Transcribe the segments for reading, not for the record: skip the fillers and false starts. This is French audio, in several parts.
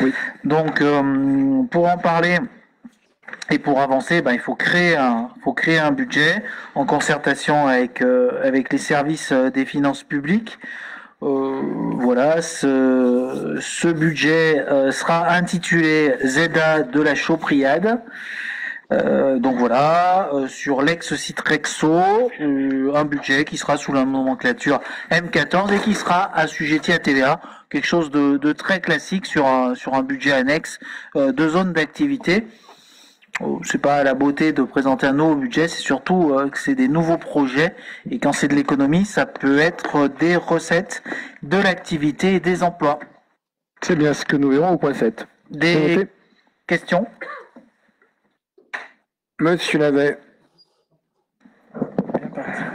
Oui. Donc, pour en parler et pour avancer, il faut créer un budget en concertation avec les services des finances publiques. Voilà, ce budget sera intitulé ZEDA de la Chaupriade. Donc voilà, sur l'ex-site Rexo, un budget qui sera sous la nomenclature M14 et qui sera assujetti à TVA, quelque chose de très classique sur un budget annexe de zone d'activité. C'est pas la beauté de présenter un nouveau budget, c'est surtout que c'est des nouveaux projets et quand c'est de l'économie, ça peut être des recettes, de l'activité et des emplois. C'est bien ce que nous verrons au point 7. Des questions ? Monsieur Lavet.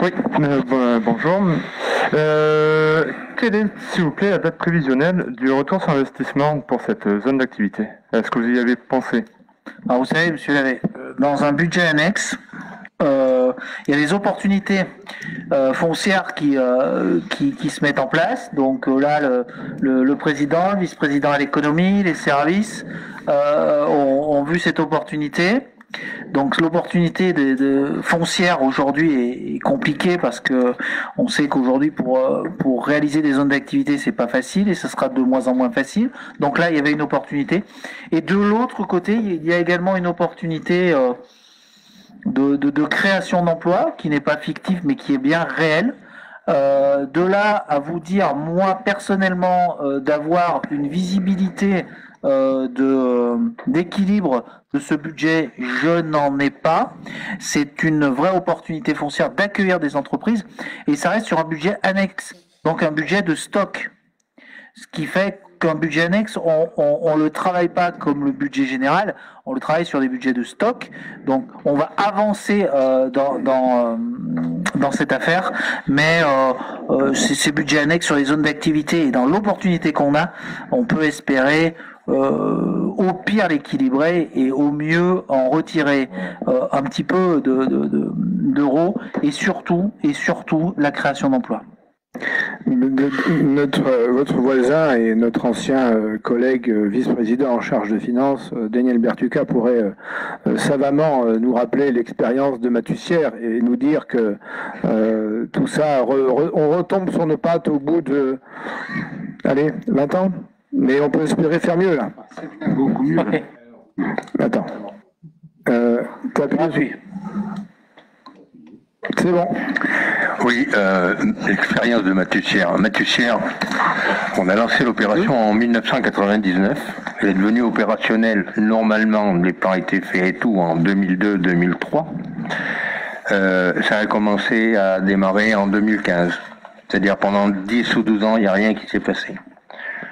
Oui, bonjour. Quelle est, s'il vous plaît, la date prévisionnelle du retour sur investissement pour cette zone d'activité? Est-ce que vous y avez pensé? Alors vous savez, monsieur Lavet, dans un budget annexe, il y a des opportunités foncières qui se mettent en place. Donc là, le président, le vice-président à l'économie, les services ont vu cette opportunité. Donc l'opportunité de foncière aujourd'hui est compliquée parce que on sait qu'aujourd'hui pour réaliser des zones d'activité c'est pas facile et ce sera de moins en moins facile. Donc là il y avait une opportunité et de l'autre côté il y a également une opportunité de création d'emplois qui n'est pas fictif mais qui est bien réel. De là à vous dire moi personnellement d'avoir une visibilité d'équilibre de ce budget, je n'en ai pas. C'est une vraie opportunité foncière d'accueillir des entreprises et ça reste sur un budget annexe, donc un budget de stock. Ce qui fait qu'un budget annexe, on le travaille pas comme le budget général, on le travaille sur des budgets de stock. Donc on va avancer dans cette affaire, mais ces budgets annexes sur les zones d'activité et dans l'opportunité qu'on a, on peut espérer au pire l'équilibrer et au mieux en retirer un petit peu d'euros et surtout la création d'emplois. Votre voisin et notre ancien collègue vice-président en charge de finances, Daniel Bertuca, pourrait savamment nous rappeler l'expérience de Matussière et nous dire que tout ça, on retombe sur nos pattes au bout de 20 ans. Mais on peut espérer faire mieux, là. Beaucoup mieux. Attends. C'est bon. Oui, l'expérience de Matussière. Matussière, on a lancé l'opération en 1999. Elle est devenue opérationnelle, normalement, les plans étaient faits et tout, en 2002-2003. Ça a commencé à démarrer en 2015. C'est-à-dire pendant 10 ou 12 ans, il n'y a rien qui s'est passé.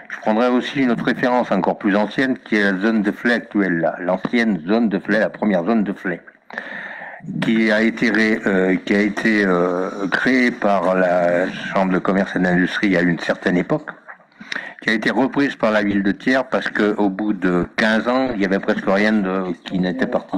Je prendrai aussi une autre référence encore plus ancienne, qui est la zone de Flay actuelle, là. L'ancienne zone de Flay, la première zone de Flay, qui a été créée par la Chambre de commerce et d'industrie à une certaine époque, qui a été reprise par la ville de Thiers parce qu'au bout de 15 ans, il y avait presque rien qui n'était parti.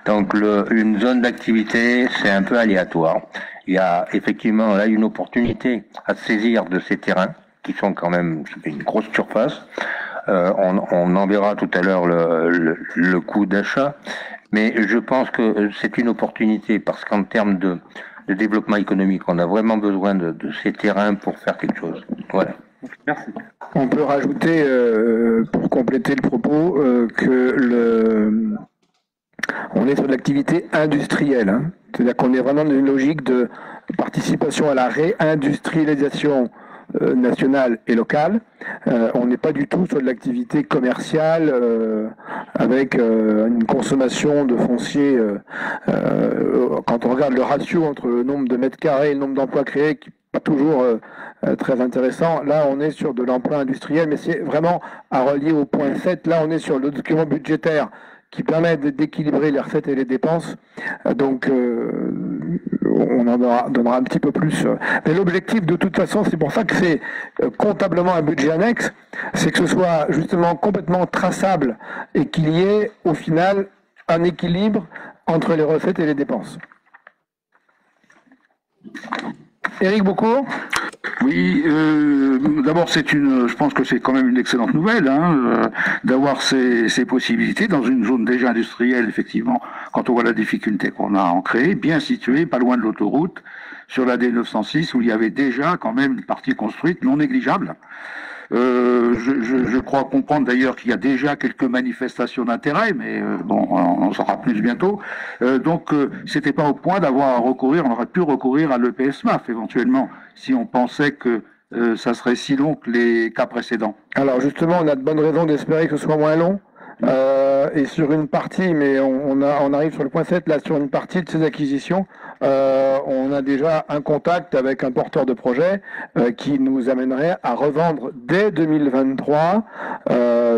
Donc une zone d'activité, c'est un peu aléatoire. Il y a effectivement là une opportunité à saisir de ces terrains qui sont quand même une grosse surface. On en verra tout à l'heure le coût d'achat, mais je pense que c'est une opportunité parce qu'en termes de développement économique, on a vraiment besoin de ces terrains pour faire quelque chose. Voilà. Merci. On peut rajouter, pour compléter le propos, on est sur de l'activité industrielle. Hein. C'est-à-dire qu'on est vraiment dans une logique de participation à la réindustrialisation nationale et locale. On n'est pas du tout sur de l'activité commerciale avec une consommation de foncier. Quand on regarde le ratio entre le nombre de mètres carrés et le nombre d'emplois créés, qui n'est pas toujours très intéressant, là on est sur de l'emploi industriel, mais c'est vraiment à relier au point 7. Là on est sur le document budgétaire qui permet d'équilibrer les recettes et les dépenses. Donc, on en donnera un petit peu plus. Mais l'objectif, de toute façon, c'est pour ça que c'est comptablement un budget annexe, c'est que ce soit justement complètement traçable et qu'il y ait, au final, un équilibre entre les recettes et les dépenses. Éric Beaucourt. Oui, d'abord je pense que c'est quand même une excellente nouvelle d'avoir ces possibilités dans une zone déjà industrielle, effectivement, quand on voit la difficulté qu'on a à en créer, bien située, pas loin de l'autoroute, sur la D906, où il y avait déjà quand même une partie construite non négligeable. Je crois comprendre d'ailleurs qu'il y a déjà quelques manifestations d'intérêt, mais bon, on en saura plus bientôt. Donc, c'était pas au point d'avoir à recourir, on aurait pu recourir à l'EPSMAF éventuellement, si on pensait que ça serait si long que les cas précédents. Alors justement, on a de bonnes raisons d'espérer que ce soit moins long. Et sur une partie, mais on arrive sur le point 7, là, sur une partie de ces acquisitions, on a déjà un contact avec un porteur de projet qui nous amènerait à revendre dès 2023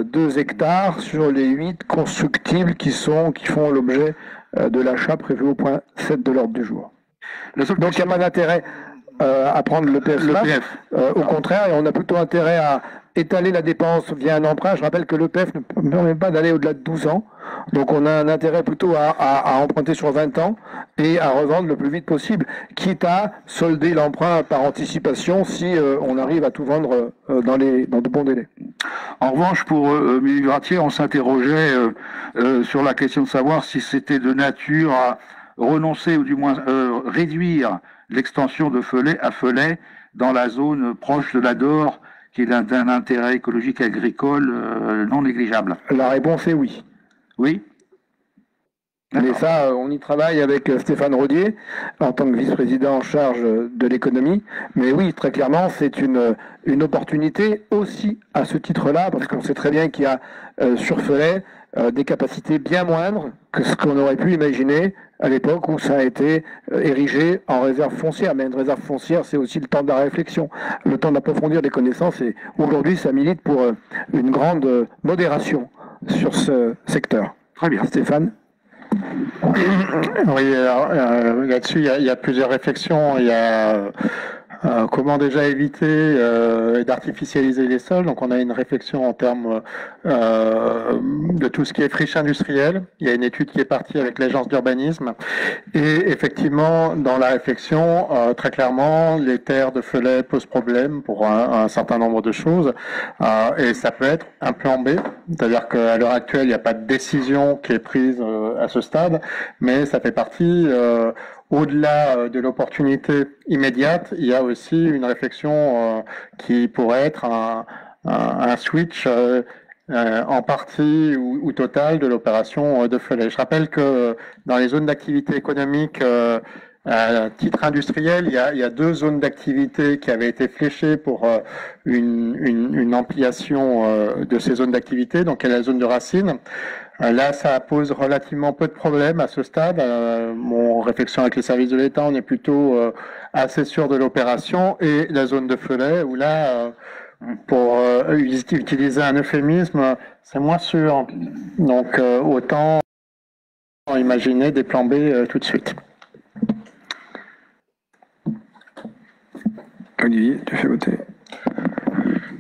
2 hectares sur les 8 constructibles qui font l'objet de l'achat prévu au point 7 de l'ordre du jour. Donc il n'y a pas d'intérêt à prendre le PF. Au contraire, et on a plutôt intérêt à étaler la dépense via un emprunt. Je rappelle que l'EPF ne permet pas d'aller au-delà de 12 ans. Donc on a un intérêt plutôt à emprunter sur 20 ans et à revendre le plus vite possible, quitte à solder l'emprunt par anticipation si on arrive à tout vendre dans de bons délais. En revanche, pour Mille Gratier, on s'interrogeait sur la question de savoir si c'était de nature à renoncer ou du moins réduire l'extension de Felay à Felay dans la zone proche de la Dore, qui est d'un intérêt écologique agricole non négligeable. La réponse est oui. Oui. Mais ça, on y travaille avec Stéphane Rodier, en tant que vice-président en charge de l'économie. Mais oui, très clairement, c'est une opportunité aussi à ce titre-là, parce qu'on sait très bien qu'il y a sur Felay des capacités bien moindres que ce qu'on aurait pu imaginer à l'époque où ça a été érigé en réserve foncière. Mais une réserve foncière, c'est aussi le temps de la réflexion, le temps d'approfondir les connaissances. Et aujourd'hui, ça milite pour une grande modération sur ce secteur. Très bien. Stéphane ? Oui, là-dessus, il y a plusieurs réflexions. Il y a comment déjà éviter d'artificialiser les sols. Donc on a une réflexion en termes de tout ce qui est friche industrielle. Il y a une étude qui est partie avec l'agence d'urbanisme. Et effectivement, dans la réflexion, très clairement, les terres de Felay posent problème pour un certain nombre de choses. Et ça peut être un plan B. C'est-à-dire qu'à l'heure actuelle, il n'y a pas de décision qui est prise à ce stade, mais ça fait partie... Au-delà de l'opportunité immédiate, il y a aussi une réflexion qui pourrait être un switch en partie ou total de l'opération de Felay. Je rappelle que dans les zones d'activité économique à titre industriel, il y a 2 zones d'activité qui avaient été fléchées pour une ampliation de ces zones d'activité. Donc il y a la zone de Racine. Là, ça pose relativement peu de problèmes à ce stade. Mon réflexion avec les services de l'État, on est plutôt assez sûr de l'opération. Et la zone de Felay, où là, pour utiliser un euphémisme, c'est moins sûr. Donc, autant imaginer des plans B tout de suite. Olivier, tu fais voter.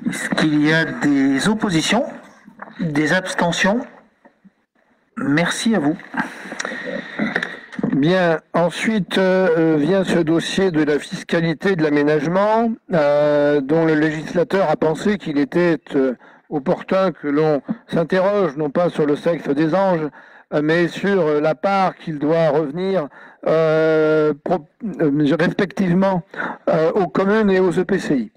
Est-ce qu'il y a des oppositions, des abstentions? Merci à vous. Bien, ensuite vient ce dossier de la fiscalité et de l'aménagement, dont le législateur a pensé qu'il était opportun que l'on s'interroge, non pas sur le sexe des anges, mais sur la part qu'il doit revenir respectivement aux communes et aux EPCI.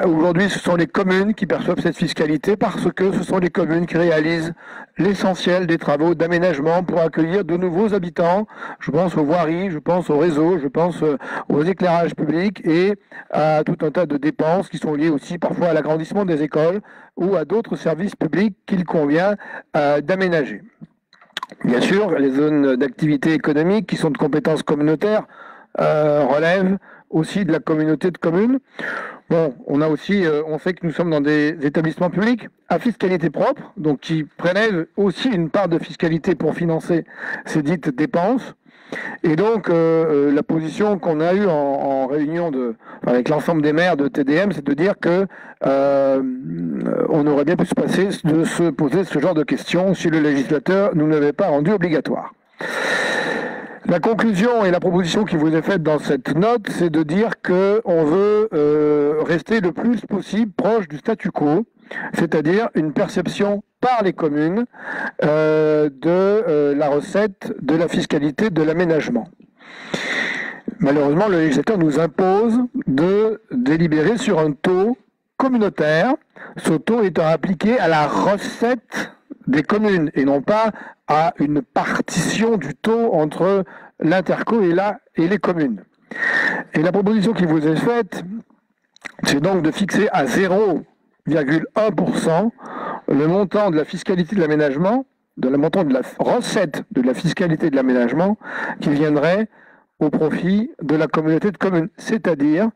Aujourd'hui, ce sont les communes qui perçoivent cette fiscalité parce que ce sont les communes qui réalisent l'essentiel des travaux d'aménagement pour accueillir de nouveaux habitants. Je pense aux voiries, je pense aux réseaux, je pense aux éclairages publics et à tout un tas de dépenses qui sont liées aussi parfois à l'agrandissement des écoles ou à d'autres services publics qu'il convient d'aménager. Bien sûr, les zones d'activité économique qui sont de compétences communautaires relèvent aussi de la communauté de communes. Bon, on sait que nous sommes dans des établissements publics à fiscalité propre, donc qui prélèvent aussi une part de fiscalité pour financer ces dites dépenses. Et donc, la position qu'on a eue en réunion avec l'ensemble des maires de TDM, c'est de dire que on aurait bien pu se passer de se poser ce genre de questions si le législateur nous l'avait pas rendu obligatoire. La conclusion et la proposition qui vous est faite dans cette note, c'est de dire qu'on veut rester le plus possible proche du statu quo, c'est-à-dire une perception par les communes de la recette de la fiscalité de l'aménagement. Malheureusement, le législateur nous impose de délibérer sur un taux communautaire, ce taux étant appliqué à la recette des communes et non pas à une partition du taux entre l'interco et les communes. Et la proposition qui vous est faite, c'est donc de fixer à 0,1% le montant de la fiscalité de l'aménagement, le montant de la recette de la fiscalité de l'aménagement qui viendrait au profit de la communauté de communes, c'est-à-dire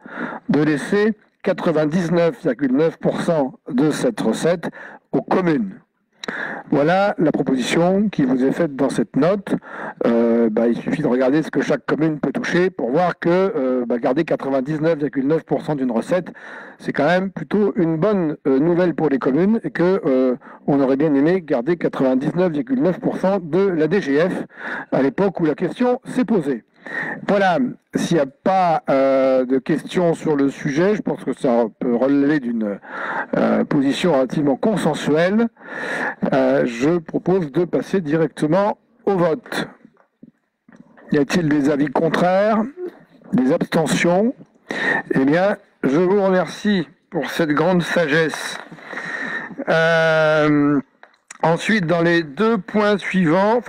de laisser 99,9% de cette recette aux communes. Voilà la proposition qui vous est faite dans cette note. Il suffit de regarder ce que chaque commune peut toucher pour voir que garder 99,9% d'une recette, c'est quand même plutôt une bonne nouvelle pour les communes et que on aurait bien aimé garder 99,9% de la DGF à l'époque où la question s'est posée. Voilà, s'il n'y a pas de questions sur le sujet, je pense que ça peut relever d'une position relativement consensuelle. Je propose de passer directement au vote. Y a-t-il des avis contraires, des abstentions? Eh bien, je vous remercie pour cette grande sagesse. Ensuite, dans les deux points suivants,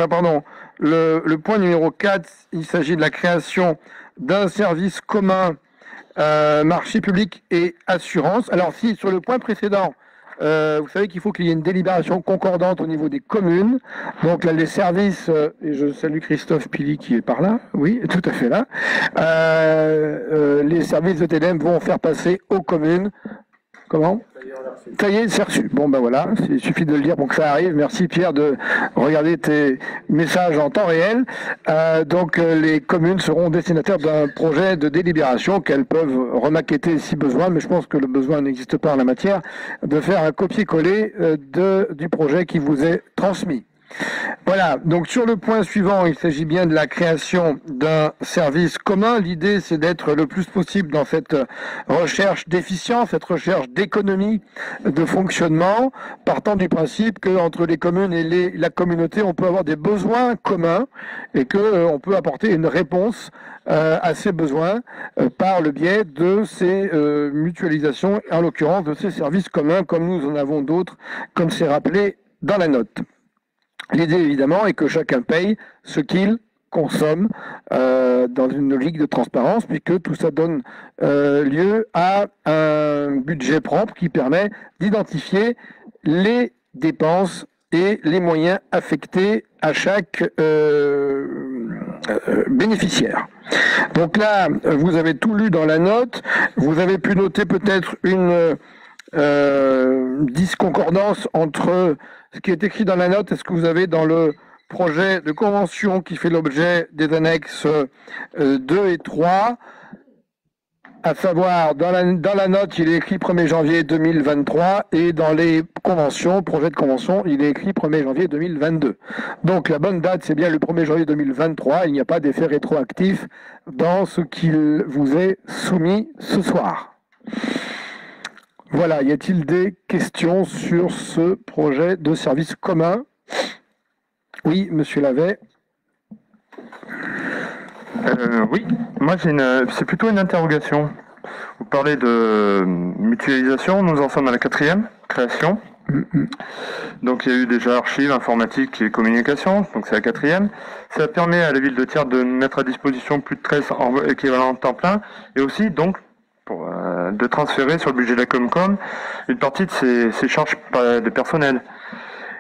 le point numéro 4, il s'agit de la création d'un service commun marché public et assurance. Alors si sur le point précédent, vous savez qu'il faut qu'il y ait une délibération concordante au niveau des communes. Donc là, les services, et je salue Christophe Pili qui est par là, oui, tout à fait là, les services de TDM vont faire passer aux communes. Comment ? Ça y est, c'est reçu. Bon, ben voilà, il suffit de le dire pour que ça arrive. Merci Pierre de regarder tes messages en temps réel. Donc les communes seront destinataires d'un projet de délibération qu'elles peuvent remaqueter si besoin, mais je pense que le besoin n'existe pas en la matière, de faire un copier-coller du projet qui vous est transmis. Voilà, donc sur le point suivant, il s'agit bien de la création d'un service commun. L'idée, c'est d'être le plus possible dans cette recherche d'efficience, cette recherche d'économie de fonctionnement, partant du principe qu'entre les communes et la communauté, on peut avoir des besoins communs et qu'on peut apporter une réponse à ces besoins par le biais de ces mutualisations, en l'occurrence de ces services communs, comme nous en avons d'autres, comme c'est rappelé dans la note. L'idée, évidemment, est que chacun paye ce qu'il consomme dans une logique de transparence, puisque tout ça donne lieu à un budget propre qui permet d'identifier les dépenses et les moyens affectés à chaque bénéficiaire. Donc là, vous avez tout lu dans la note. Vous avez pu noter peut-être une disconcordance entre ce qui est écrit dans la note et ce que vous avez dans le projet de convention qui fait l'objet des annexes 2 et 3, à savoir dans la note il est écrit 1er janvier 2023 et dans les conventions, projet de convention, il est écrit 1er janvier 2022. Donc la bonne date c'est bien le 1er janvier 2023, il n'y a pas d'effet rétroactif dans ce qu'il vous est soumis ce soir. Voilà, y a-t-il des questions sur ce projet de service commun? Oui, monsieur Lavet. Oui, moi c'est plutôt une interrogation. Vous parlez de mutualisation, nous en sommes à la 4e création. Donc il y a eu déjà archives, informatique et communication, donc c'est la 4e. Ça permet à la ville de Thiers de mettre à disposition plus de 13 équivalents temps plein et aussi donc de transférer sur le budget de la Comcom une partie de ses charges de personnel.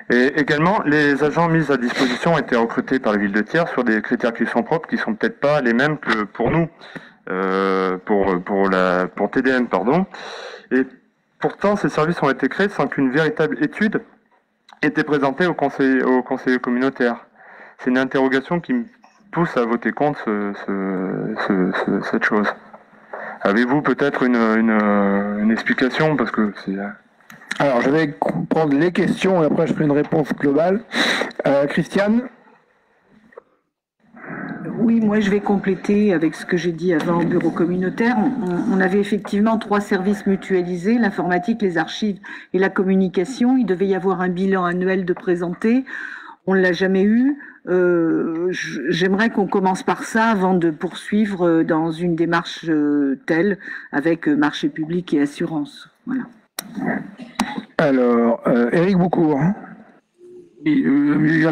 Et également, les agents mis à disposition ont été recrutés par la ville de Thiers sur des critères qui sont propres, qui sont peut-être pas les mêmes que pour nous, pour TDM, pardon. Et pourtant, ces services ont été créés sans qu'une véritable étude ait été présentée aux conseillers communautaires. C'est une interrogation qui me pousse à voter contre cette chose. Avez-vous peut-être une explication, parce que c'est... Alors, je vais prendre les questions et après je ferai une réponse globale. Christiane ? Oui, moi je vais compléter avec ce que j'ai dit avant au bureau communautaire. On avait effectivement 3 services mutualisés, l'informatique, les archives et la communication. Il devait y avoir un bilan annuel de présenter. On ne l'a jamais eu. J'aimerais qu'on commence par ça avant de poursuivre dans une démarche telle avec marché public et assurance. Voilà. Alors, Éric Boucourt.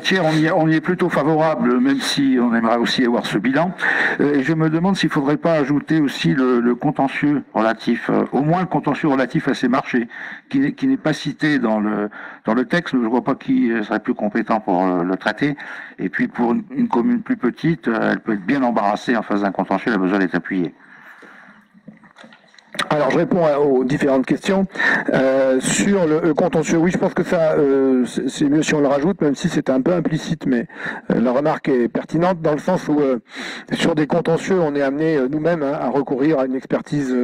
Tiers, on y est plutôt favorable, même si on aimerait aussi avoir ce bilan. Et je me demande s'il ne faudrait pas ajouter aussi le contentieux relatif, au moins le contentieux relatif à ces marchés, qui n'est pas cité dans le texte. Je ne vois pas qui serait plus compétent pour le traiter. Et puis pour une commune plus petite, elle peut être bien embarrassée en face d'un contentieux, elle a besoin d'être appuyée. Alors je réponds aux différentes questions. Sur le contentieux, oui, je pense que ça, c'est mieux si on le rajoute, même si c'est un peu implicite, mais la remarque est pertinente dans le sens où sur des contentieux, on est amené nous-mêmes à recourir à une expertise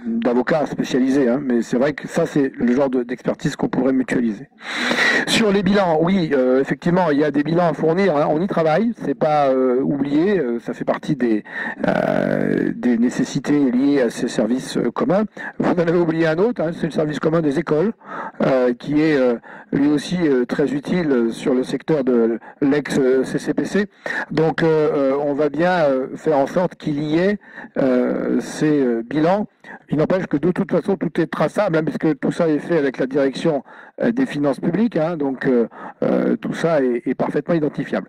d'avocat spécialisé, mais c'est vrai que ça, c'est le genre d'expertise qu'on pourrait mutualiser. Sur les bilans, oui, effectivement, il y a des bilans à fournir, on y travaille, c'est pas oublié, ça fait partie des nécessités liées à ces services commun. Vous en avez oublié un autre, c'est le service commun des écoles, qui est lui aussi très utile sur le secteur de l'ex-CCPC. Donc on va bien faire en sorte qu'il y ait ces bilans. Il n'empêche que de toute façon tout est traçable, puisque tout ça est fait avec la direction des finances publiques, donc tout ça est parfaitement identifiable.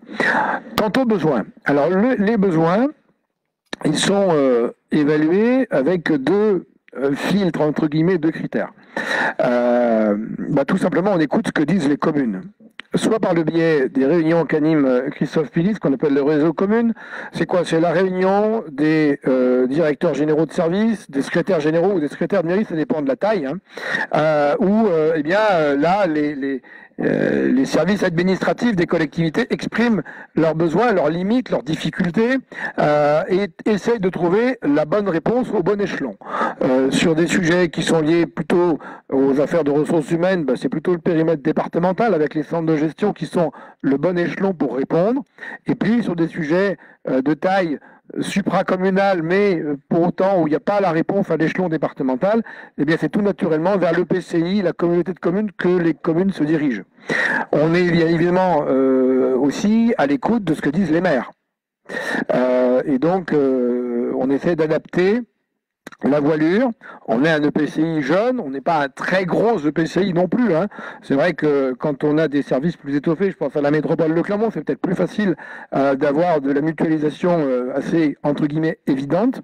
Quant aux besoins, alors les besoins, ils sont évalués avec 2 filtres, entre guillemets, 2 critères. Tout simplement, on écoute ce que disent les communes. Soit par le biais des réunions qu'anime Christophe Pilis, qu'on appelle le réseau commune. C'est quoi? C'est la réunion des directeurs généraux de services, des secrétaires généraux ou des secrétaires de mairie, ça dépend de la taille, où là, les services administratifs des collectivités expriment leurs besoins, leurs limites, leurs difficultés et essayent de trouver la bonne réponse au bon échelon. Sur des sujets qui sont liés plutôt aux affaires de ressources humaines, c'est plutôt le périmètre départemental avec les centres de gestion qui sont le bon échelon pour répondre. Et puis sur des sujets de taille supracommunale, mais pour autant où il n'y a pas la réponse à l'échelon départemental, eh bien c'est tout naturellement vers l'EPCI, la communauté de communes, que les communes se dirigent. On est bien évidemment aussi à l'écoute de ce que disent les maires. Et donc on essaie d'adapter la voilure. On est un EPCI jeune, on n'est pas un très gros EPCI non plus. C'est vrai que quand on a des services plus étoffés, je pense à la métropole de Clermont, c'est peut-être plus facile d'avoir de la mutualisation assez, entre guillemets, évidente.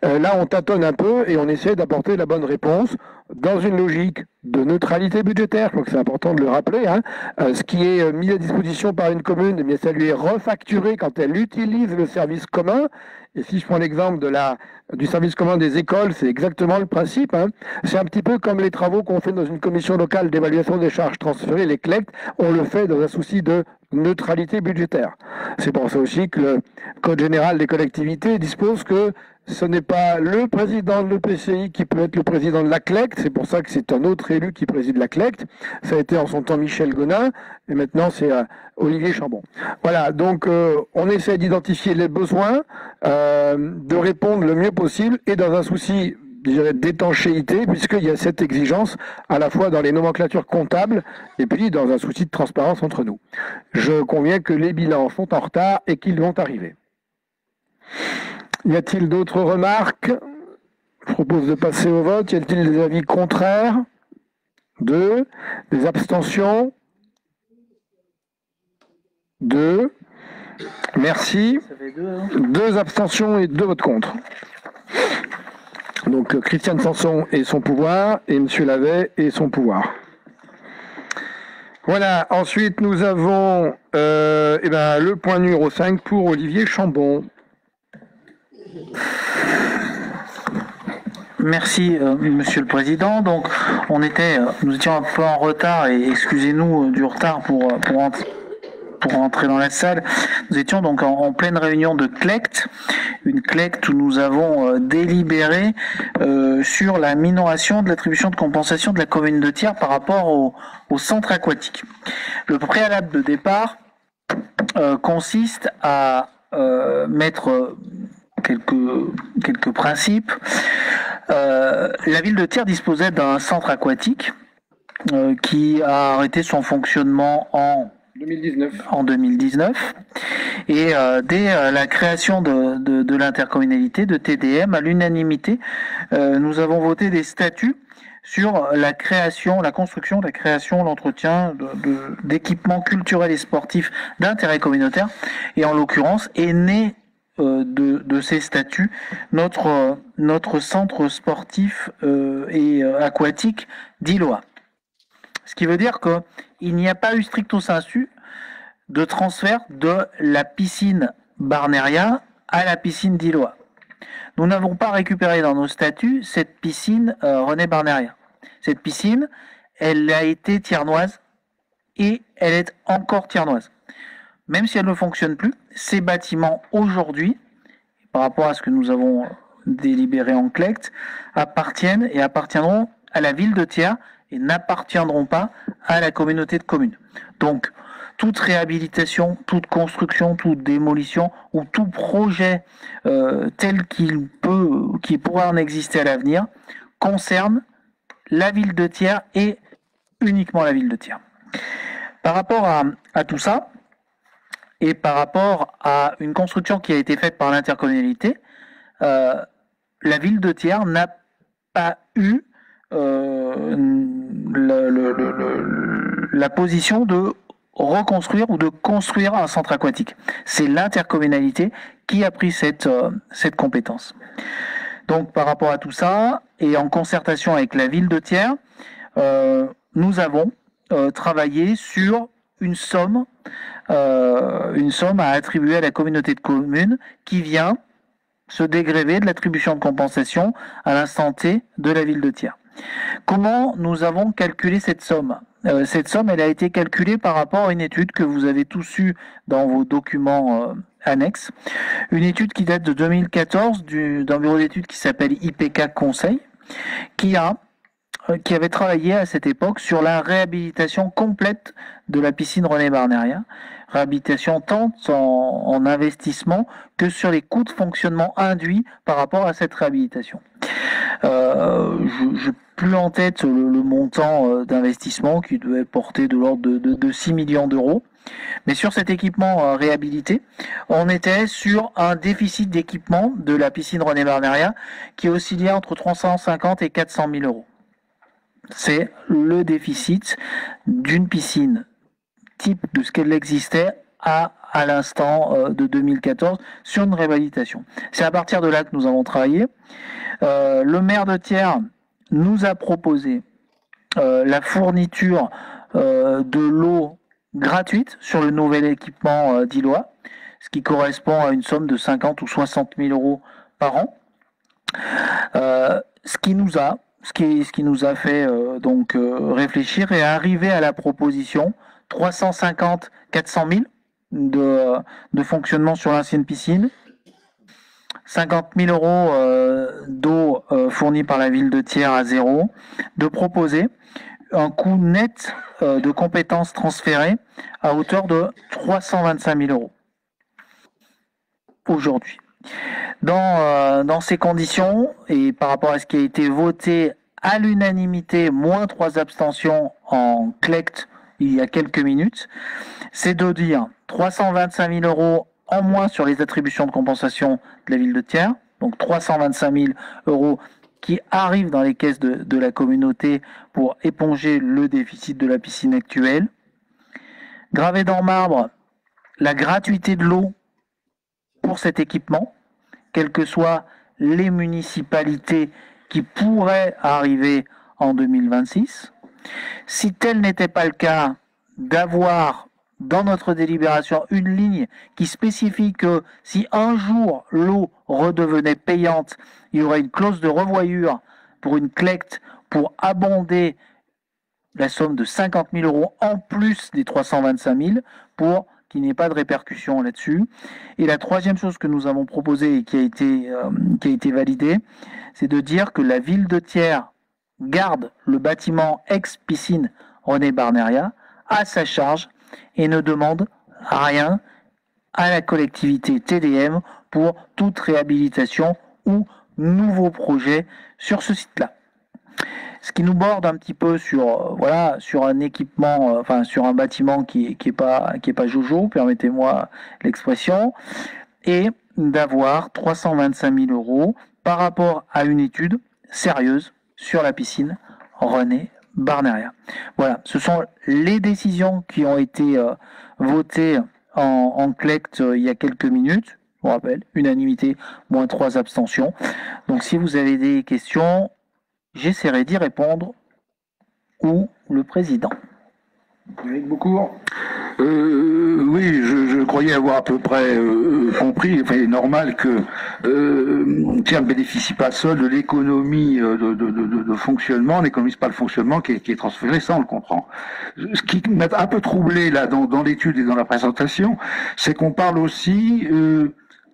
Là, on tâtonne un peu et on essaie d'apporter la bonne réponse dans une logique de neutralité budgétaire. Je crois que c'est important de le rappeler. Ce qui est mis à disposition par une commune, eh bien, ça lui est refacturé quand elle utilise le service commun. Et si je prends l'exemple du service commun des écoles, c'est exactement le principe. C'est un petit peu comme les travaux qu'on fait dans une commission locale d'évaluation des charges transférées, les CLECT, on le fait dans un souci de neutralité budgétaire. C'est pour ça aussi que le Code général des collectivités dispose que ce n'est pas le président de l'EPCI qui peut être le président de la CLECT, c'est pour ça que c'est un autre élu qui préside la CLECT. Ça a été en son temps Michel Gonin, et maintenant c'est Olivier Chambon. Voilà, donc on essaie d'identifier les besoins, de répondre le mieux possible, et dans un souci, je dirais, d'étanchéité, puisqu'il y a cette exigence à la fois dans les nomenclatures comptables, et puis dans un souci de transparence entre nous. Je conviens que les bilans sont en retard et qu'ils vont arriver. Y a-t-il d'autres remarques? Je propose de passer au vote. Y a-t-il des avis contraires? 2. Des abstentions? 2. Merci. 2 abstentions et 2 votes contre. Donc Christiane Sanson et son pouvoir, et M. Lavet et son pouvoir. Voilà, ensuite nous avons le point numéro 5 pour Olivier Chambon. Merci, Monsieur le Président. Donc, nous étions un peu en retard et excusez-nous du retard pour entrer dans la salle. Nous étions donc en pleine réunion de CLECT, une CLECT où nous avons délibéré sur la minoration de l'attribution de compensation de la commune de Thiers par rapport au centre aquatique. Le préalable de départ consiste à mettre quelques principes. La ville de Thiers disposait d'un centre aquatique qui a arrêté son fonctionnement en 2019. Et dès la création de l'intercommunalité, de TDM, à l'unanimité, nous avons voté des statuts sur la création, la construction, la création, l'entretien d'équipements culturels et sportifs d'intérêt communautaire. Et en l'occurrence, est né de ces statuts notre centre sportif et aquatique d'Illois. Ce qui veut dire qu'il n'y a pas eu stricto sensu de transfert de la piscine Barneria à la piscine d'Illois. Nous n'avons pas récupéré dans nos statuts cette piscine René Barneria. Cette piscine, elle a été thiernoise et elle est encore thiernoise. Même si elle ne fonctionne plus, ces bâtiments aujourd'hui, par rapport à ce que nous avons délibéré en CLECT, appartiennent et appartiendront à la ville de Thiers et n'appartiendront pas à la communauté de communes. Donc, toute réhabilitation, toute construction, toute démolition ou tout projet tel qu'il pourra en exister à l'avenir concerne la ville de Thiers et uniquement la ville de Thiers. Par rapport à tout ça, et par rapport à une construction qui a été faite par l'intercommunalité, la ville de Thiers n'a pas eu la position de reconstruire ou de construire un centre aquatique. C'est l'intercommunalité qui a pris cette compétence. Donc par rapport à tout ça, et en concertation avec la ville de Thiers, nous avons travaillé sur une somme à attribuer à la communauté de communes qui vient se dégréver de l'attribution de compensation à l'instant T de la ville de Thiers. Comment nous avons calculé cette somme ? Cette somme, elle a été calculée par rapport à une étude que vous avez tous eue dans vos documents annexes. Une étude qui date de 2014 d'un bureau d'études qui s'appelle IPK Conseil, qui avait travaillé à cette époque sur la réhabilitation complète de la piscine René Barneria. Réhabilitation tant en investissement que sur les coûts de fonctionnement induits par rapport à cette réhabilitation. Je plus en tête le montant d'investissement qui devait porter de l'ordre de 6 millions d'euros. Mais sur cet équipement réhabilité, on était sur un déficit d'équipement de la piscine René Barneria qui oscillait entre 350 et 400 000 euros. C'est le déficit d'une piscine type de ce qu'elle existait à l'instant de 2014 sur une réhabilitation. C'est à partir de là que nous avons travaillé. Le maire de Thiers nous a proposé la fourniture de l'eau gratuite sur le nouvel équipement d'Illois, ce qui correspond à une somme de 50 ou 60 000 euros par an. Ce qui nous a fait réfléchir et arriver à la proposition 350-400 000 de fonctionnement sur l'ancienne piscine, 50 000 euros d'eau fournie par la ville de Thiers à zéro, de proposer un coût net de compétences transférées à hauteur de 325 000 euros aujourd'hui. Dans ces conditions, et par rapport à ce qui a été voté à l'unanimité, moins 3 abstentions en CLECT il y a quelques minutes, c'est de dire 325 000 euros en moins sur les attributions de compensation de la ville de Thiers, donc 325 000 euros qui arrivent dans les caisses de la communauté pour éponger le déficit de la piscine actuelle. Gravé dans marbre, la gratuité de l'eau pour cet équipement, quelles que soient les municipalités qui pourraient arriver en 2026. Si tel n'était pas le cas, d'avoir dans notre délibération une ligne qui spécifie que si un jour l'eau redevenait payante, il y aurait une clause de revoyure pour une CLECT pour abonder la somme de 50 000 euros en plus des 325 000 pour qu'il n'y ait pas de répercussion là-dessus. Et la troisième chose que nous avons proposée et qui a été validée, c'est de dire que la ville de Thiers garde le bâtiment ex-piscine René Barneria à sa charge et ne demande rien à la collectivité TDM pour toute réhabilitation ou nouveau projet sur ce site-là. Ce qui nous borde un petit peu sur sur un équipement, sur un bâtiment qui est pas jojo, permettez-moi l'expression, et d'avoir 325 000 € par rapport à une étude sérieuse sur la piscine René Barneria. Voilà, ce sont les décisions qui ont été votées en CLECT il y a quelques minutes. Je vous rappelle, unanimité, moins 3 abstentions. Donc si vous avez des questions, j'essaierai d'y répondre, ou le président. Eric Beaucourt. Oui, je croyais avoir à peu près compris. Enfin, il est normal que Thiers ne bénéficie pas seul de l'économie de fonctionnement, on n'économise pas le fonctionnement qui est transféré, ça on le comprend. Ce qui m'a un peu troublé là dans l'étude et dans la présentation, c'est qu'on parle aussi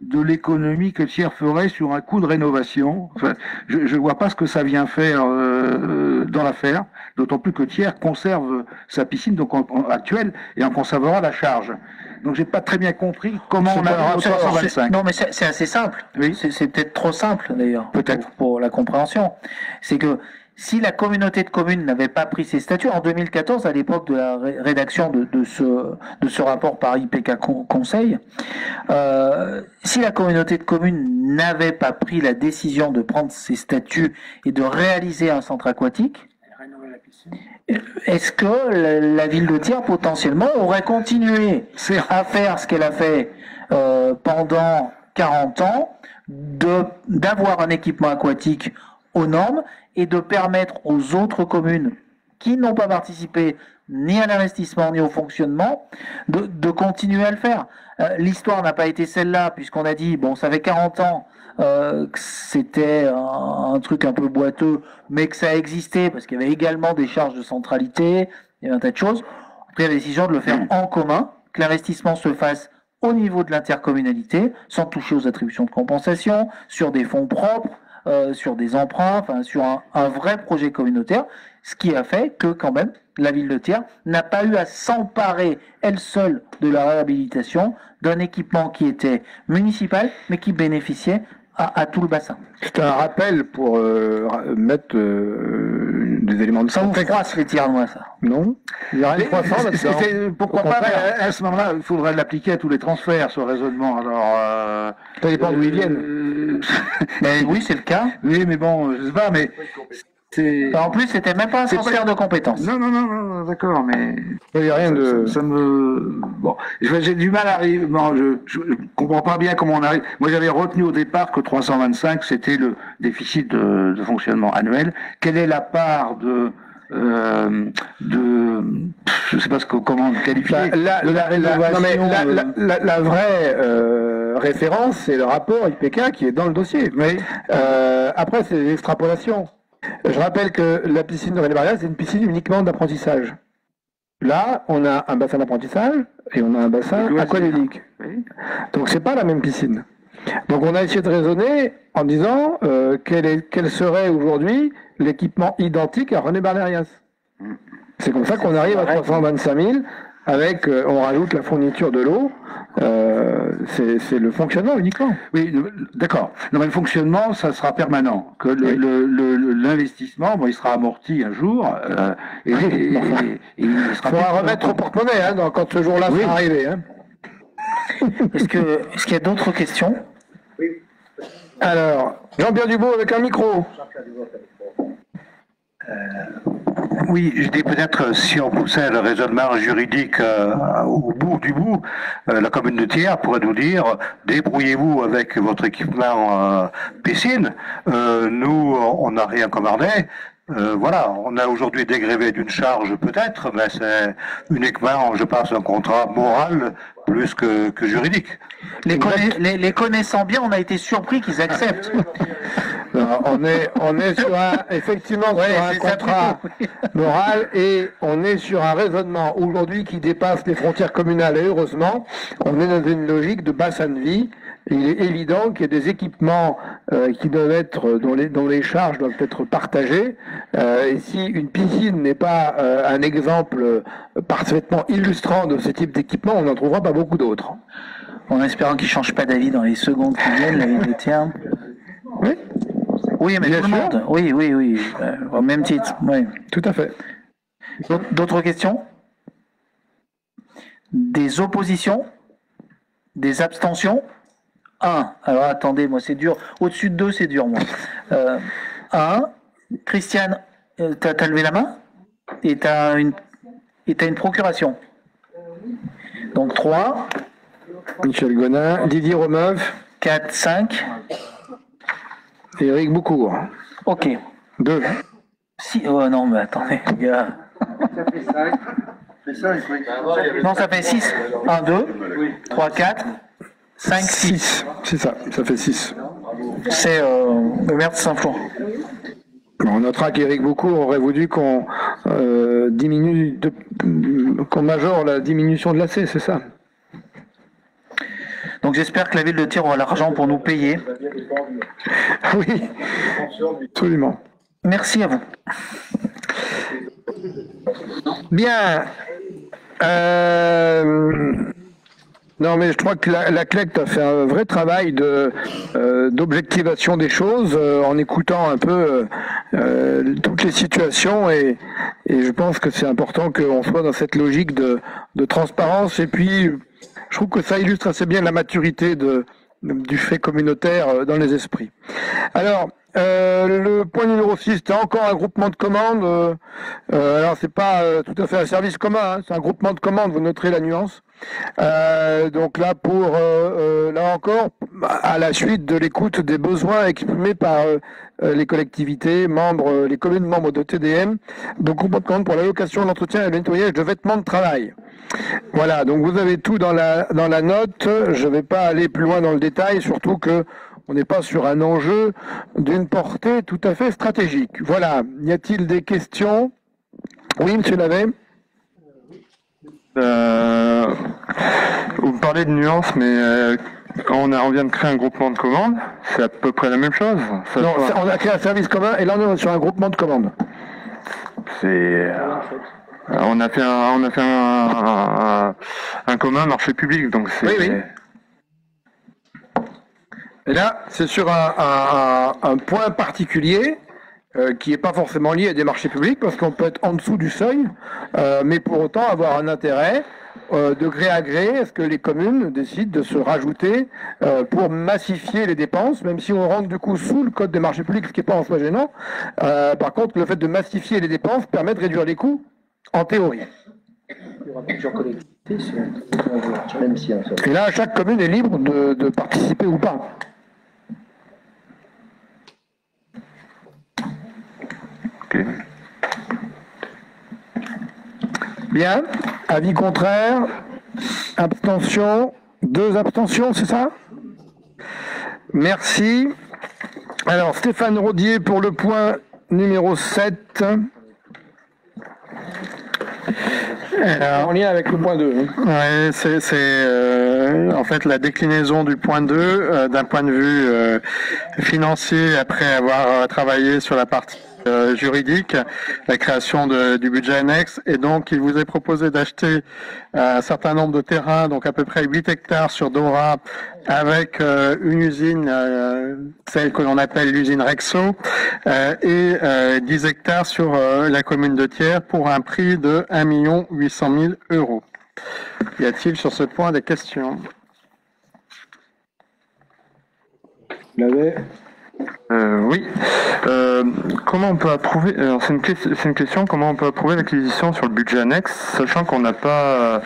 de l'économie que Thiers ferait sur un coût de rénovation. Enfin, je vois pas ce que ça vient faire dans l'affaire, d'autant plus que Thiers conserve sa piscine actuelle et en conservera la charge. Donc j'ai pas très bien compris comment on a 325. Non mais c'est assez simple. Oui. C'est peut-être trop simple d'ailleurs. Peut-être. Pour la compréhension. C'est que si la communauté de communes n'avait pas pris ses statuts, en 2014, à l'époque de la rédaction de ce rapport par IPK Conseil, si la communauté de communes n'avait pas pris la décision de prendre ses statuts et de réaliser un centre aquatique, est-ce que la ville de Thiers potentiellement aurait continué à faire ce qu'elle a fait pendant 40 ans, d'avoir un équipement aquatique aux normes et de permettre aux autres communes qui n'ont pas participé ni à l'investissement ni au fonctionnement de continuer à le faire. L'histoire n'a pas été celle-là, puisqu'on a dit, bon, ça fait 40 ans que c'était un truc un peu boiteux, mais que ça existait, parce qu'il y avait également des charges de centralité, il y avait un tas de choses. On a pris la décision de le faire en commun, que l'investissement se fasse au niveau de l'intercommunalité, sans toucher aux attributions de compensation, sur des fonds propres, sur des emprunts, sur un vrai projet communautaire, ce qui a fait que quand même la ville de Thiers n'a pas eu à s'emparer elle seule de la réhabilitation d'un équipement qui était municipal mais qui bénéficiait à tout le bassin. C'est un rappel pour mettre des éléments de Ça vous contexte. froisse les Thiernois, ça? Non, il n'y a rien de croissant là-dedans. Pourquoi Au pas, contraire. à ce moment-là, il faudrait l'appliquer à tous les transferts, ce raisonnement. Alors, Ça dépend d'où ils viennent. Mais oui, c'est le cas. Oui, mais bon, je sais pas, mais c'est... En plus, c'était même pas un transfert de compétences. Non, d'accord, mais... Il n'y a rien de... Ça me... Bon, j'ai du mal à arriver... Bon, je comprends pas bien comment on arrive... Moi, j'avais retenu au départ que 325, c'était le déficit de fonctionnement annuel. Quelle est la part je sais pas comment le qualifier, de la rénovation... La vraie référence, c'est le rapport IPK qui est dans le dossier. Oui. Après, c'est des extrapolations. Je rappelle que la piscine de René Barneria, c'est une piscine uniquement d'apprentissage. Là, on a un bassin d'apprentissage et on a un bassin aqualudique. Oui. Donc, c'est pas la même piscine. Donc, on a essayé de raisonner en disant quel serait aujourd'hui l'équipement identique à René Barnerias. C'est comme ça qu'on arrive à 325 000 avec, on rajoute la fourniture de l'eau. C'est le fonctionnement uniquement. Oui, d'accord. Non, mais le fonctionnement, ça sera permanent. Que l'investissement, bon, il sera amorti un jour, et il sera. Il faudra remettre au porte-monnaie quand ce jour-là sera arrivé. Est-ce qu'il y a d'autres questions? Alors, Jean-Pierre Dubois avec un micro. Oui, je dis peut-être si on poussait le raisonnement juridique au bout du bout, la commune de Thiers pourrait nous dire débrouillez-vous avec votre équipement piscine. Nous, on n'a rien commandé. Voilà, on a aujourd'hui dégrévé d'une charge peut-être, mais c'est uniquement, je pense, un contrat moral plus que juridique. Les connaissant bien, on a été surpris qu'ils acceptent. On est sur effectivement sur un contrat moral et on est sur un raisonnement aujourd'hui qui dépasse les frontières communales et heureusement, on est dans une logique de bassin de vie. Il est évident qu'il y a des équipements qui doivent être dont les charges doivent être partagées. Et si une piscine n'est pas un exemple parfaitement illustrant de ce type d'équipement, on n'en trouvera pas beaucoup d'autres. En espérant qu'il ne change pas d'avis dans les secondes qui viennent, la ville de Thiers. Oui, Oui, mais bien tout le sûr. monde. Oui, oui, oui. Au même titre. Oui. Tout à fait. D'autres questions? Des oppositions? Des abstentions? 1. Alors attendez, moi c'est dur. Au-dessus de 2, c'est dur, moi. 1. Christiane, t'as levé la main? Et t'as une procuration. Donc 3, Michel Gonin, Didier Romeuf, 4, 5. Éric Boucourt. Ok. 2. Si, oh non, mais attendez, les gars. Non, ça fait 6. 1, 2, 3, 4, 5, 6. 6. C'est ça, ça fait 6. C'est le maire de Saint-Flour. On notera qu'Éric Boucourt aurait voulu qu'on qu'on majore la diminution de l'AC, c'est ça? Donc j'espère que la ville de Thiers aura l'argent pour nous payer. Oui, absolument. Merci à vous. Bien. Non, mais je crois que la CLEC a fait un vrai travail d'objectivation des choses en écoutant un peu toutes les situations et je pense que c'est important qu'on soit dans cette logique de transparence et puis je trouve que ça illustre assez bien la maturité du fait communautaire dans les esprits. Alors, le point numéro 6, c'était encore un groupement de commandes. Alors, c'est pas tout à fait un service commun, hein, c'est un groupement de commandes, vous noterez la nuance. Donc là, là encore, à la suite de l'écoute des besoins exprimés par les collectivités, les communes membres de TDM, donc groupement de commandes pour l'allocation, l'entretien et le nettoyage de vêtements de travail. Voilà, donc vous avez tout dans la note. Je ne vais pas aller plus loin dans le détail, surtout que on n'est pas sur un enjeu d'une portée tout à fait stratégique. Voilà, y a-t-il des questions? Oui, monsieur Lavet. Vous me parlez de nuances, mais on vient de créer un groupement de commandes, c'est à peu près la même chose. Non, on a créé un service commun et là on est sur un groupement de commandes. On a fait un commun marché public, donc c'est. Oui. Et là, c'est sur un point particulier qui n'est pas forcément lié à des marchés publics, parce qu'on peut être en dessous du seuil, mais pour autant avoir un intérêt de gré à gré. Est-ce que les communes décident de se rajouter pour massifier les dépenses, même si on rentre du coup sous le code des marchés publics, ce qui n'est pas en soi gênant. Par contre, le fait de massifier les dépenses permet de réduire les coûts, en théorie. Et là, chaque commune est libre de participer ou pas. Ok. Bien. Avis contraire. Abstention. 2 abstentions, c'est ça? Merci. Alors, Stéphane Rodier pour le point numéro 7. En lien avec le point 2. Ouais, c'est en fait la déclinaison du point 2 d'un point de vue financier après avoir travaillé sur la partie juridique, la création du budget annexe, et donc il vous est proposé d'acheter un certain nombre de terrains, donc à peu près 8 hectares sur Dora, avec une usine, celle que l'on appelle l'usine Rexo, et 10 hectares sur la commune de Thiers pour un prix de 1 800 000 €. Y a-t-il sur ce point des questions? Oui. Comment on peut approuver, c'est une question, comment on peut approuver l'acquisition sur le budget annexe, sachant qu'on n'a pas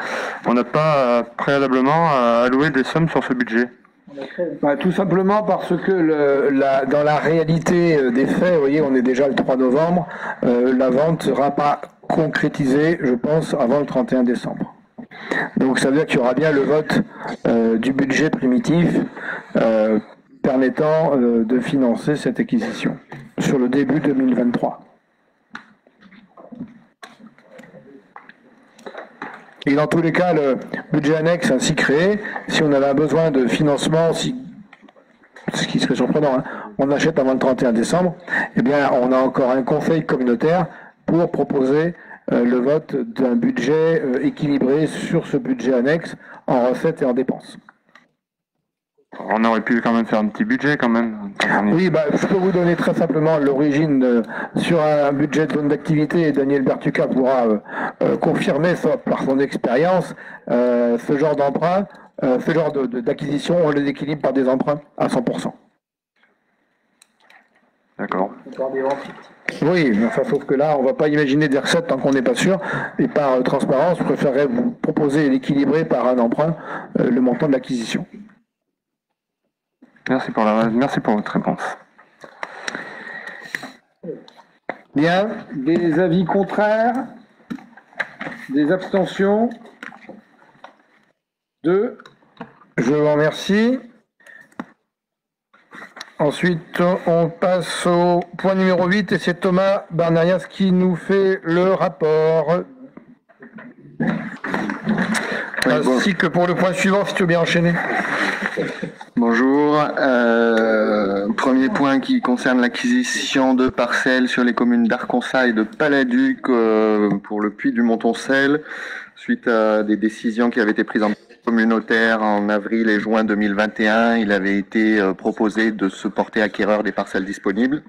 préalablement alloué des sommes sur ce budget? Tout simplement parce que dans la réalité des faits, vous voyez, on est déjà le 3 novembre, la vente ne sera pas concrétisée, je pense, avant le 31 décembre. Donc ça veut dire qu'il y aura bien le vote du budget primitif permettant de financer cette acquisition sur le début 2023. Et dans tous les cas, le budget annexe ainsi créé, si on avait un besoin de financement, ce qui serait surprenant, hein, on achète avant le 31 décembre, eh bien on a encore un conseil communautaire pour proposer le vote d'un budget équilibré sur ce budget annexe en recettes et en dépenses. On aurait pu quand même faire un petit budget quand même. Oui, je peux vous donner très simplement l'origine sur un budget de zone d'activité, et Daniel Bertuca pourra confirmer par son expérience ce genre d'emprunt, ce genre d'acquisition, on les équilibre par des emprunts à 100%. D'accord. Oui, mais enfin, sauf que là, on ne va pas imaginer des recettes tant qu'on n'est pas sûr. Et par transparence, je préférerais vous proposer d'équilibrer par un emprunt le montant de l'acquisition. Merci pour votre réponse. Bien, des avis contraires, des abstentions. 2. Je vous remercie. Ensuite, on passe au point numéro 8 et c'est Thomas Barnarias qui nous fait le rapport. Ainsi que pour le point suivant, si tu veux bien enchaîner. Bonjour. Premier point qui concerne l'acquisition de parcelles sur les communes d'Arconsa et de Paladuc pour le puits du Montoncel, suite à des décisions qui avaient été prises en communautaire en avril et juin 2021. Il avait été proposé de se porter acquéreur des parcelles disponibles.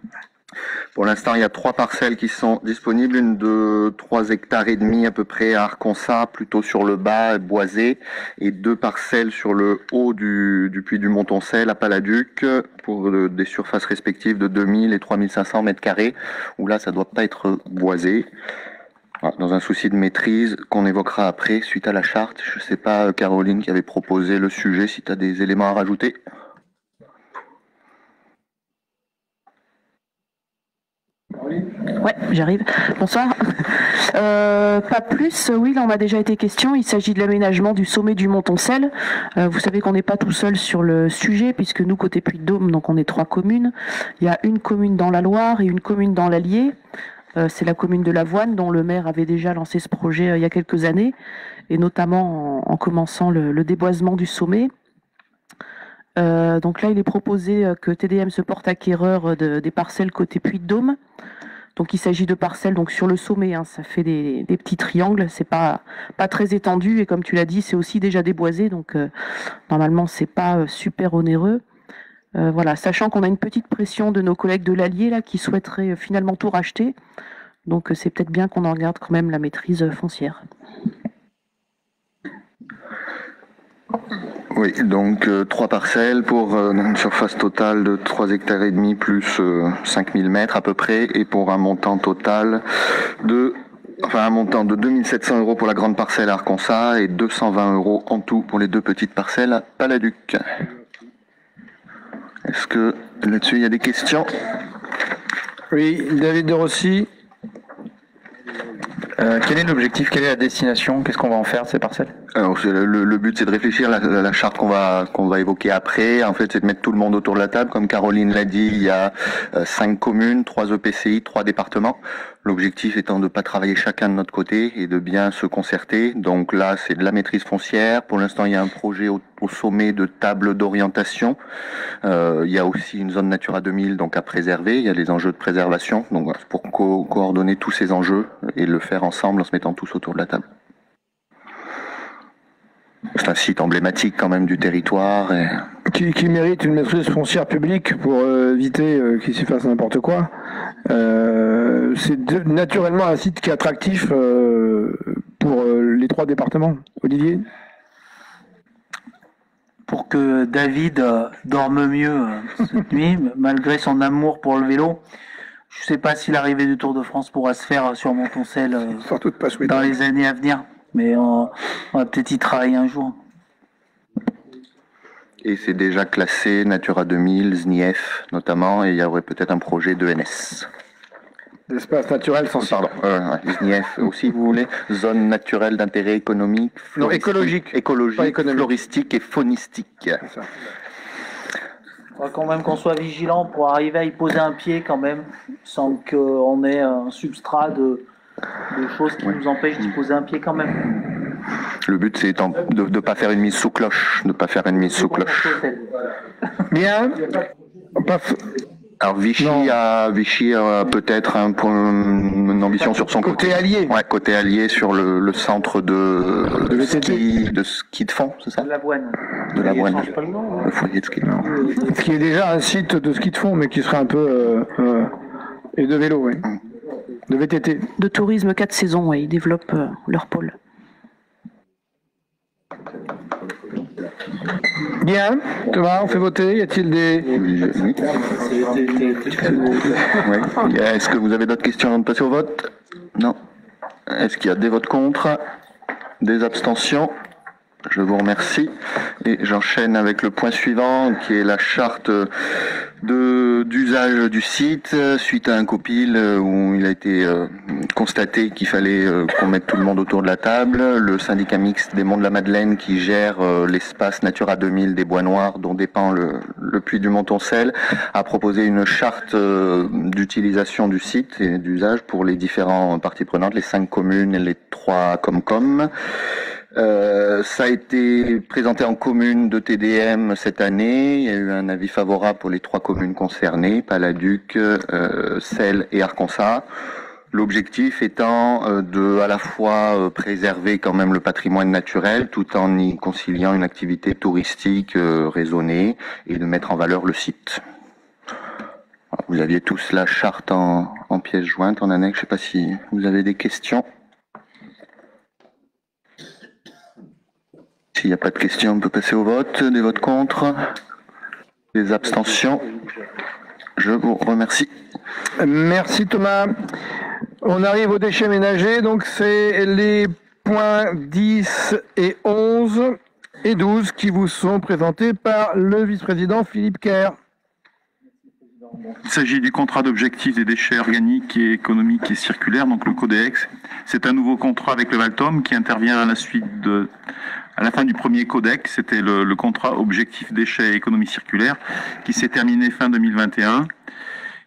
Pour l'instant, il y a 3 parcelles qui sont disponibles, une de 3,5 hectares à peu près à Arconsa, plutôt sur le bas, boisé, et 2 parcelles sur le haut du puits du Montoncel à Paladuc, pour des surfaces respectives de 2000 et 3500 mètres carrés, où là, ça doit pas être boisé. Voilà, dans un souci de maîtrise qu'on évoquera après, suite à la charte. Je sais pas, Caroline, qui avait proposé le sujet, si tu as des éléments à rajouter. Ouais, j'arrive. Bonsoir. Pas plus, oui, là on m'a déjà été question. Il s'agit de l'aménagement du sommet du Montoncel. Vous savez qu'on n'est pas tout seul sur le sujet, puisque nous, côté Puy-de-Dôme, donc on est 3 communes. Il y a une commune dans la Loire et une commune dans l'Allier. C'est la commune de Lavoine, dont le maire avait déjà lancé ce projet il y a quelques années, et notamment en commençant le déboisement du sommet. Donc là, il est proposé que TDM se porte acquéreur des parcelles côté Puy-de-Dôme. Donc il s'agit de parcelles donc sur le sommet, hein, ça fait des petits triangles, c'est pas très étendu, et comme tu l'as dit, c'est aussi déjà déboisé, donc normalement c'est pas super onéreux. Voilà, sachant qu'on a une petite pression de nos collègues de l'Allier là qui souhaiteraient finalement tout racheter, donc c'est peut-être bien qu'on en regarde quand même la maîtrise foncière. Oui, donc 3 parcelles pour une surface totale de 3,5 hectares plus 5000 mètres à peu près, et pour un montant total de 2700 € pour la grande parcelle à Arconsa et 220 € en tout pour les 2 petites parcelles à Paladuc. Est-ce que là-dessus il y a des questions? Oui, David de Rossi. Quel est l'objectif? Quelle est la destination? Qu'est-ce qu'on va en faire de ces parcelles? Alors le but, c'est de réfléchir à la charte qu'on va évoquer après. En fait, c'est de mettre tout le monde autour de la table. Comme Caroline l'a dit, il y a 5 communes, 3 EPCI, 3 départements. L'objectif étant de ne pas travailler chacun de notre côté et de bien se concerter. Donc là, c'est de la maîtrise foncière. Pour l'instant, il y a un projet au sommet de table d'orientation. Il y a aussi une zone Natura 2000 donc à préserver. Il y a les enjeux de préservation. Donc voilà, pour coordonner tous ces enjeux et le faire ensemble en se mettant tous autour de la table. C'est un site emblématique quand même du territoire. Et... Qui mérite une maîtrise foncière publique pour éviter qu'il s'y fasse n'importe quoi. C'est naturellement un site qui est attractif pour les 3 départements. Olivier? Pour que David dorme mieux cette nuit, malgré son amour pour le vélo, je ne sais pas si l'arrivée du Tour de France pourra se faire sur Montoncel dans les années à venir. Mais on va peut-être y travailler un jour. Et c'est déjà classé Natura 2000, ZNIEF notamment, et il y aurait peut-être un projet d'ENS. D'espace naturel sensible. Pardon, ZNIEF aussi, vous voulez? Zone naturelle d'intérêt économique, non, écologique, floristique et faunistique. Il faudra quand même qu'on soit vigilant pour arriver à y poser un pied quand même, sans qu'on ait un substrat de choses qui nous empêchent d'y poser un pied quand même. Le but, c'est de ne pas faire une mise sous cloche. Bien. Alors Vichy a peut-être une ambition sur son côté allié. Ouais, côté allié sur le centre de ski de fond, c'est ça? De l'Avoine. De l'Avoine. Le foyer de ski de fond. Ce qui est déjà un site de ski de fond, mais qui serait un peu et de vélo, oui. De VTT. De tourisme 4 saisons, ouais, ils développent leur pôle. Bien, Thomas, on fait voter. Y a-t-il des... Oui. Est-ce que vous avez d'autres questions avant de passer au vote? Non. Est-ce qu'il y a des votes contre? Des abstentions? Je vous remercie. Et j'enchaîne avec le point suivant, qui est la charte d'usage du site, suite à un copil où il a été constaté qu'il fallait qu'on mette tout le monde autour de la table. Le syndicat mixte des Monts de la Madeleine, qui gère l'espace Natura 2000 des Bois Noirs, dont dépend le puits du Montoncelle, a proposé une charte d'utilisation du site et d'usage pour les différentes parties prenantes, les 5 communes et les 3 Comcom. Ça a été présenté en commune de TDM cette année. Il y a eu un avis favorable pour les 3 communes concernées, Paladuc, Celles et Arkansas. L'objectif étant de à la fois préserver quand même le patrimoine naturel tout en y conciliant une activité touristique raisonnée et de mettre en valeur le site. Vous aviez tous la charte en pièces jointes, en annexe. Je ne sais pas si vous avez des questions. S'il n'y a pas de questions, on peut passer au vote. Des votes contre? Des abstentions? Je vous remercie. Merci Thomas. On arrive aux déchets ménagers, donc c'est les points 10 et 11 et 12 qui vous sont présentés par le vice-président Philippe Kerr. Il s'agit du contrat d'objectif des déchets organiques et économiques et circulaires, donc le CODEX. C'est un nouveau contrat avec le Valtom qui intervient à la fin du premier codex. C'était le contrat objectif déchets et économie circulaire qui s'est terminé fin 2021.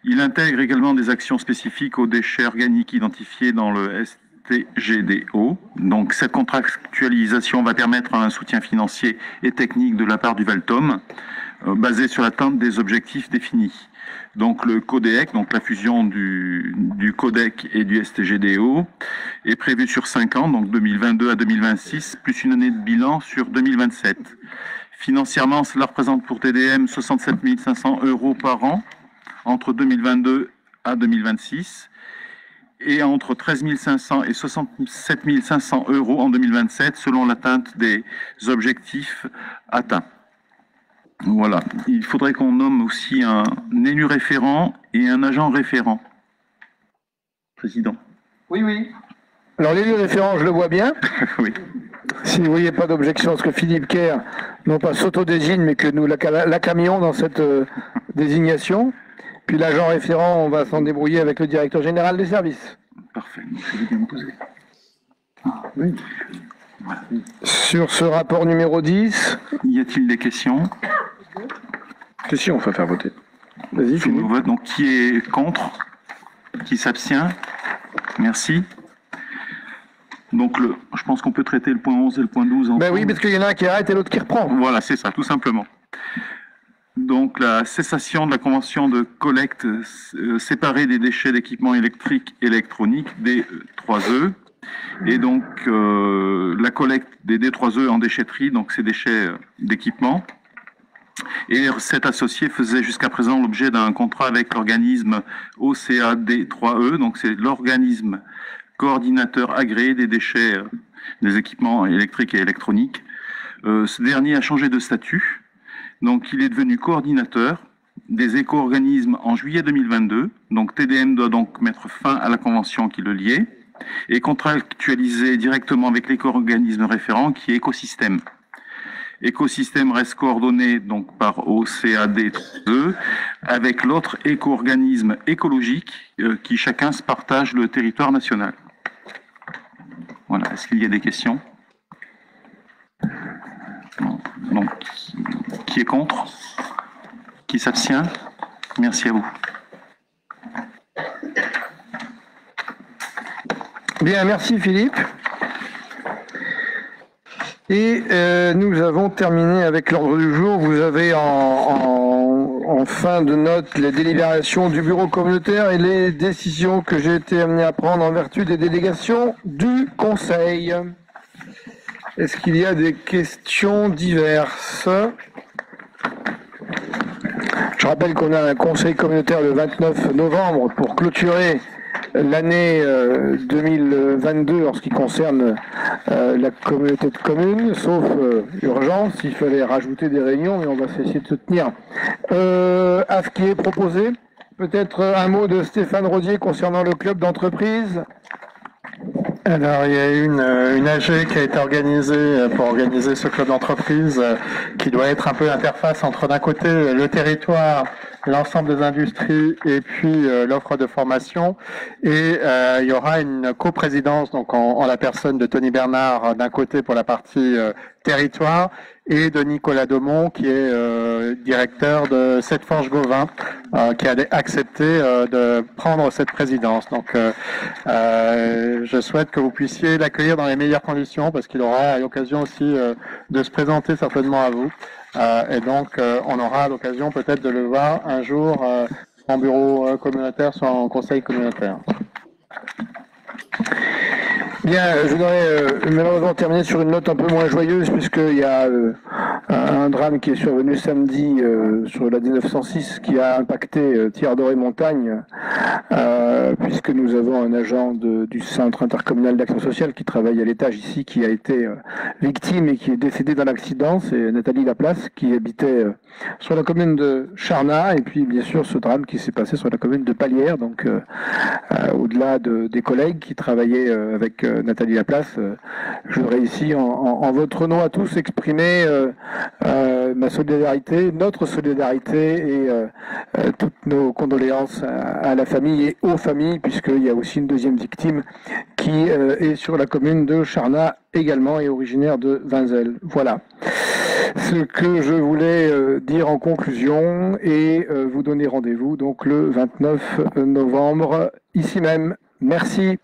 Il intègre également des actions spécifiques aux déchets organiques identifiés dans le STGDO. Donc cette contractualisation va permettre un soutien financier et technique de la part du Valtom, basé sur l'atteinte des objectifs définis. Donc le CODEC, donc la fusion du CODEC et du STGDO, est prévue sur 5 ans, donc 2022 à 2026, plus une année de bilan sur 2027. Financièrement, cela représente pour TDM 67 500 € par an entre 2022 à 2026 et entre 13 500 et 67 500 € en 2027 selon l'atteinte des objectifs atteints. Voilà, il faudrait qu'on nomme aussi un élu référent et un agent référent. Président. Oui. Alors l'élu référent, je le vois bien. Oui. Si vous ne voyez pas d'objection à ce que Philippe Kerr, non pas s'auto-désigne, mais que nous l'acclamions dans cette désignation. Puis l'agent référent, on va s'en débrouiller avec le directeur général des services. Parfait, je vais bien me poser. Oui. Voilà. Sur ce rapport numéro 10. Y a-t-il des questions? Questions, on va faire voter. Vas-y, Philippe. Donc qui est contre? Qui s'abstient? Merci. Donc je pense qu'on peut traiter le point 11 et le point 12 ensemble. Ben oui, parce qu'il y en a un qui arrête et l'autre qui reprend. Voilà, c'est ça, tout simplement. Donc la cessation de la convention de collecte séparée des déchets d'équipements électriques et électroniques, D3E, et donc la collecte des D3E en déchetterie, donc ces déchets d'équipement. Et cet associé faisait jusqu'à présent l'objet d'un contrat avec l'organisme OCAD3E, donc c'est l'organisme coordinateur agréé des déchets des équipements électriques et électroniques. Ce dernier a changé de statut. Donc, il est devenu coordinateur des éco-organismes en juillet 2022. Donc, TDM doit donc mettre fin à la convention qui le liait et contractualiser directement avec l'éco-organisme référent qui est Écosystème. Écosystème reste coordonné donc par OCAD2 avec l'autre éco-organisme écologique qui chacun se partage le territoire national. Voilà. Est-ce qu'il y a des questions? Donc, qui est contre? Qui s'abstient? Merci à vous. Bien, merci Philippe. Et nous avons terminé avec l'ordre du jour. Vous avez en fin de note les délibérations du bureau communautaire et les décisions que j'ai été amené à prendre en vertu des délégations du Conseil. Est-ce qu'il y a des questions diverses? Je rappelle qu'on a un conseil communautaire le 29 novembre pour clôturer l'année 2022 en ce qui concerne la communauté de communes, sauf urgence, il fallait rajouter des réunions, mais on va essayer de se tenir à ce qui est proposé. Peut-être un mot de Stéphane Rodier concernant le club d'entreprise. Alors, il y a une AG qui a été organisée pour organiser ce club d'entreprise qui doit être un peu l'interface entre d'un côté le territoire, l'ensemble des industries et puis l'offre de formation. Et il y aura une coprésidence donc en la personne de Tony Bernard d'un côté pour la partie territoire et de Nicolas Daumont qui est directeur de Cette-Forge-Gauvin qui a accepté de prendre cette présidence. Donc je souhaite que vous puissiez l'accueillir dans les meilleures conditions parce qu'il aura l'occasion aussi de se présenter certainement à vous. Et donc on aura l'occasion peut-être de le voir un jour en bureau communautaire, soit en conseil communautaire. Bien, je voudrais malheureusement terminer sur une note un peu moins joyeuse puisqu'il y a un drame qui est survenu samedi sur la D906 qui a impacté Thiers-Doré-Montagne puisque nous avons un agent du centre intercommunal d'action sociale qui travaille à l'étage ici qui a été victime et qui est décédé dans l'accident. C'est Nathalie Laplace qui habitait sur la commune de Charnat et puis bien sûr ce drame qui s'est passé sur la commune de Palières. Donc au-delà des collègues qui travaillaient avec Nathalie Laplace, je voudrais ici en votre nom à tous exprimer ma solidarité, notre solidarité et toutes nos condoléances à la famille et aux familles puisqu'il y a aussi une deuxième victime qui est sur la commune de Charnat également et originaire de Vinzel. Voilà ce que je voulais dire en conclusion et vous donner rendez-vous donc le 29 novembre ici même. Merci.